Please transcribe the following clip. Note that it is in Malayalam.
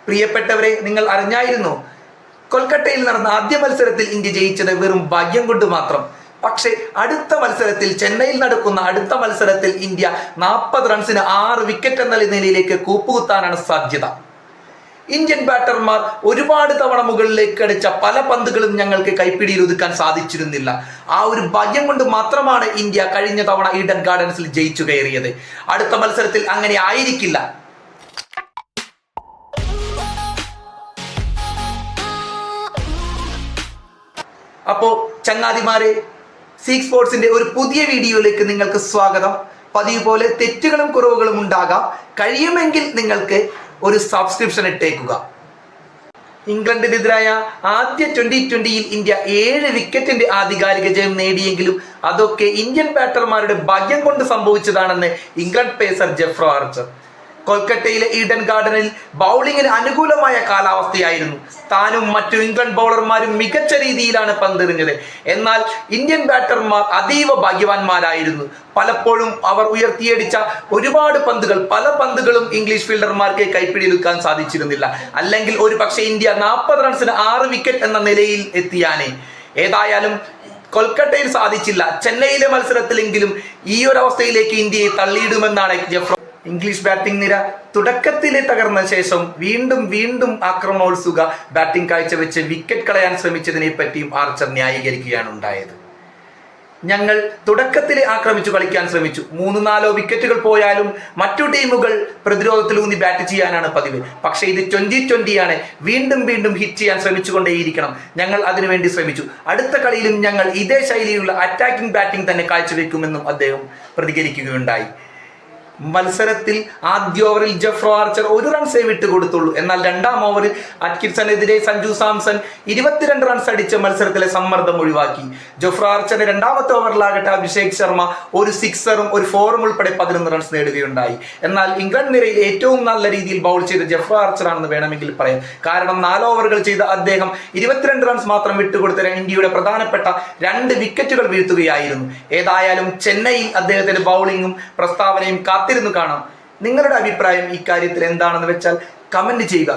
പ്രിയപ്പെട്ടവരെ, നിങ്ങൾ അറിഞ്ഞായിരുന്നോ? കൊൽക്കത്തയിൽ നടന്ന ആദ്യ മത്സരത്തിൽ ഇന്ത്യ ജയിച്ചത് വെറും ഭാഗ്യം കൊണ്ട് മാത്രം. പക്ഷേ അടുത്ത മത്സരത്തിൽ, ചെന്നൈയിൽ നടക്കുന്ന അടുത്ത മത്സരത്തിൽ ഇന്ത്യ 40 റൺസിന് 6 വിക്കറ്റ് എന്ന നിലയിലേക്ക് കൂപ്പുകുത്താനാണ് സാധ്യത. ഇന്ത്യൻ ബാറ്റർമാർ ഒരുപാട് തവണ മുകളിലേക്ക് അടിച്ച പല പന്തുകളും ഞങ്ങൾക്ക് കൈപ്പിടിയിൽ ഒതുക്കാൻ സാധിച്ചിരുന്നില്ല. ആ ഒരു ഭാഗ്യം കൊണ്ട് മാത്രമാണ് ഇന്ത്യ കഴിഞ്ഞ തവണ ഈഡൻ ഗാർഡൻസിൽ ജയിച്ചു കയറിയത്. അടുത്ത മത്സരത്തിൽ അങ്ങനെ ആയിരിക്കില്ല. അപ്പോ ചങ്ങാതിമാരെ, സീക്ക് സ്പോർട്സിന്റെ ഒരു പുതിയ വീഡിയോയിലേക്ക് നിങ്ങൾക്ക് സ്വാഗതം. പതിവ് പോലെ തെറ്റുകളും കുറവുകളും ഉണ്ടാകാം. കഴിയുമെങ്കിൽ നിങ്ങൾക്ക് ഒരു സബ്സ്ക്രിപ്ഷൻ ഇട്ടേക്കുക. ഇംഗ്ലണ്ടിനെതിരായ ആദ്യ T20യിൽ ഇന്ത്യ 7 വിക്കറ്റിന്റെ ആധികാരിക ജയം നേടിയെങ്കിലും അതൊക്കെ ഇന്ത്യൻ ബാറ്റർമാരുടെ ഭാഗ്യം കൊണ്ട് സംഭവിച്ചതാണെന്ന് ഇംഗ്ലണ്ട് പേസർ ജെഫ്രോ ആർച്ചർ. കൊൽക്കത്തയിലെ ഈഡൻ ഗാർഡനിൽ ബൗളിങ്ങിന് അനുകൂലമായ കാലാവസ്ഥയായിരുന്നു. താനും മറ്റു ഇംഗ്ലണ്ട് ബൗളർമാരും മികച്ച രീതിയിലാണ് പന്തെറിഞ്ഞത്. എന്നാൽ ഇന്ത്യൻ ബാറ്റർമാർ അതീവ ഭാഗ്യവാന്മാരായിരുന്നു. പലപ്പോഴും അവർ ഉയർത്തിയടിച്ച ഒരുപാട് പന്തുകൾ, പല പന്തുകളും ഇംഗ്ലീഷ് ഫീൽഡർമാർക്ക് കൈപ്പിടിയിലെടുക്കാൻ സാധിച്ചിരുന്നില്ല. അല്ലെങ്കിൽ ഒരു പക്ഷേ ഇന്ത്യ 40 റൺസിന് 6 വിക്കറ്റ് എന്ന നിലയിൽ എത്തിയാനേ. ഏതായാലും കൊൽക്കത്തയിൽ സാധിച്ചില്ല. ചെന്നൈയിലെ മത്സരത്തിലെങ്കിലും ഈ ഒരു അവസ്ഥയിലേക്ക് ഇന്ത്യയെ തള്ളിയിടുമെന്നാണ് ജെഫ്രോ. ഇംഗ്ലീഷ് ബാറ്റിംഗ് നിര തുടക്കത്തിലെ തകർന്ന ശേഷം വീണ്ടും ആക്രമണോത്സുക ബാറ്റിംഗ് കാഴ്ചവെച്ച് വിക്കറ്റ് കളയാൻ ശ്രമിച്ചതിനെ പറ്റിയും ആർച്ചർ ന്യായീകരിക്കുകയാണ് ഉണ്ടായത്. ഞങ്ങൾ തുടക്കത്തിലെ ആക്രമിച്ചു കളിക്കാൻ ശ്രമിച്ചു. 3-4 വിക്കറ്റുകൾ പോയാലും മറ്റു ടീമുകൾ പ്രതിരോധത്തിലൂന്നി ബാറ്റ് ചെയ്യാനാണ് പതിവ്. പക്ഷേ ഇത് T20 ആണ്. വീണ്ടും ഹിറ്റ് ചെയ്യാൻ ശ്രമിച്ചുകൊണ്ടേയിരിക്കണം. ഞങ്ങൾ അതിനുവേണ്ടി ശ്രമിച്ചു. അടുത്ത കളിയിലും ഞങ്ങൾ ഇതേ ശൈലിയിലുള്ള അറ്റാക്കിംഗ് ബാറ്റിംഗ് തന്നെ കാഴ്ചവെക്കുമെന്നും അദ്ദേഹം പ്രതികരിക്കുകയുണ്ടായി. മത്സരത്തിൽ ആദ്യ ഓവറിൽ ജെഫ്രോ ആർച്ചർ 1 റൺസേ വിട്ടുകൊടുത്തുള്ളൂ. എന്നാൽ 2ാം ഓവറിൽ അറ്റ്കിൻസണെതിരെ സഞ്ജു സാംസൺ 22 റൺസ് അടിച്ച് മത്സരത്തിലെ സമ്മർദ്ദം ഒഴിവാക്കി. ജെഫ്രോ ആർച്ചറിന്റെ 2ാമത്തെ ഓവറിലാകട്ടെ അഭിഷേക് ശർമ്മ ഒരു 6-ഉം ഒരു 4-ഉം ഉൾപ്പെടെ 11 റൺസ് നേടുകയുണ്ടായി. എന്നാൽ ഇംഗ്ലണ്ട് നിരയിൽ ഏറ്റവും നല്ല രീതിയിൽ ബൗൾ ചെയ്ത ജെഫ്രോ ആർച്ചർ ആണെന്ന് വേണമെങ്കിൽ പറയാം. കാരണം 4 ഓവറുകൾ ചെയ്ത അദ്ദേഹം 22 റൺസ് മാത്രം വിട്ടുകൊടുത്ത ഇന്ത്യയുടെ പ്രധാനപ്പെട്ട 2 വിക്കറ്റുകൾ വീഴ്ത്തുകയായിരുന്നു. ഏതായാലും ചെന്നൈയിൽ അദ്ദേഹത്തിന്റെ ബൗളിങ്ങും പ്രസ്താവനയും കാത്തിരുന്നു കാണാം. നിങ്ങളുടെ അഭിപ്രായം ഇക്കാര്യത്തിൽ എന്താണെന്ന് വെച്ചാൽ കമന്റ് ചെയ്യുക.